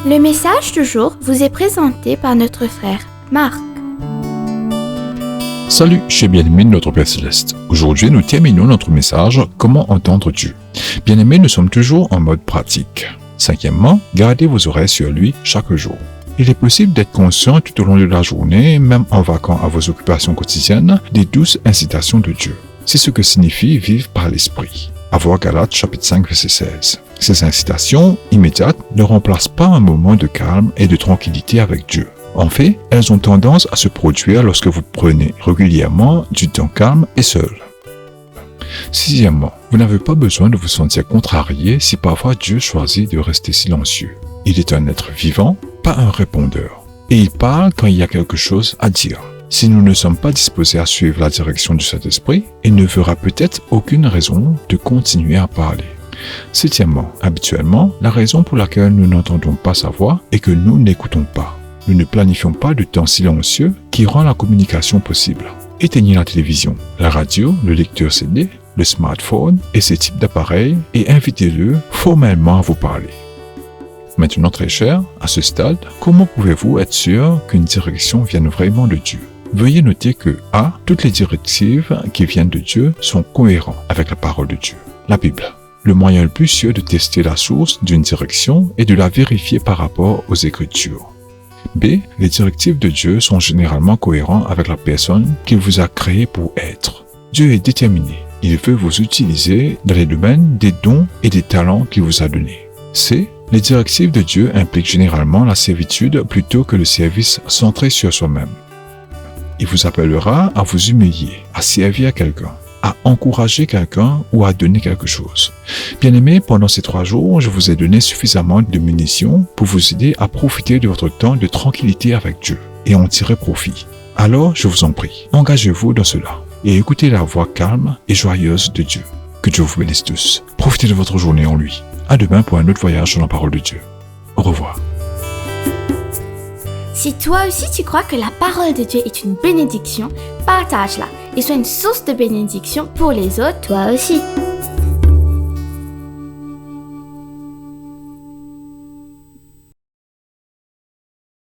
Le message du jour vous est présenté par notre frère Marc. Salut, chers bien-aimés de notre Père Céleste. Aujourd'hui, nous terminons notre message « Comment entendre Dieu ». Bien-aimés, nous sommes toujours en mode pratique. Cinquièmement, gardez vos oreilles sur lui chaque jour. Il est possible d'être conscient tout au long de la journée, même en vaquant à vos occupations quotidiennes, des douces incitations de Dieu. C'est ce que signifie vivre par l'Esprit. À voir Galates chapitre 5 verset 16. Ces incitations immédiates ne remplacent pas un moment de calme et de tranquillité avec Dieu. En fait, elles ont tendance à se produire lorsque vous prenez régulièrement du temps calme et seul. Sixièmement, vous n'avez pas besoin de vous sentir contrarié si parfois Dieu choisit de rester silencieux. Il est un être vivant, pas un répondeur. Et il parle quand il y a quelque chose à dire. Si nous ne sommes pas disposés à suivre la direction du Saint-Esprit, il ne verra peut-être aucune raison de continuer à parler. Septièmement, habituellement, la raison pour laquelle nous n'entendons pas sa voix est que nous n'écoutons pas. Nous ne planifions pas de temps silencieux qui rend la communication possible. Éteignez la télévision, la radio, le lecteur CD, le smartphone et ces types d'appareils et invitez-le formellement à vous parler. Maintenant, très cher, à ce stade, comment pouvez-vous être sûr qu'une direction vienne vraiment de Dieu? Veuillez noter que A. Toutes les directives qui viennent de Dieu sont cohérentes avec la parole de Dieu, la Bible. Le moyen le plus sûr de tester la source d'une direction est de la vérifier par rapport aux Écritures. B. Les directives de Dieu sont généralement cohérentes avec la personne qu'il vous a créé pour être. Dieu est déterminé. Il veut vous utiliser dans les domaines des dons et des talents qu'il vous a donnés. C. Les directives de Dieu impliquent généralement la servitude plutôt que le service centré sur soi-même. Il vous appellera à vous humilier, à servir quelqu'un, à encourager quelqu'un ou à donner quelque chose. Bien-aimés, pendant ces 3 jours, je vous ai donné suffisamment de munitions pour vous aider à profiter de votre temps de tranquillité avec Dieu et en tirer profit. Alors, je vous en prie, engagez-vous dans cela et écoutez la voix calme et joyeuse de Dieu. Que Dieu vous bénisse tous. Profitez de votre journée en lui. À demain pour un autre voyage dans la parole de Dieu. Au revoir. Si toi aussi tu crois que la parole de Dieu est une bénédiction, partage-la et sois une source de bénédiction pour les autres, toi aussi.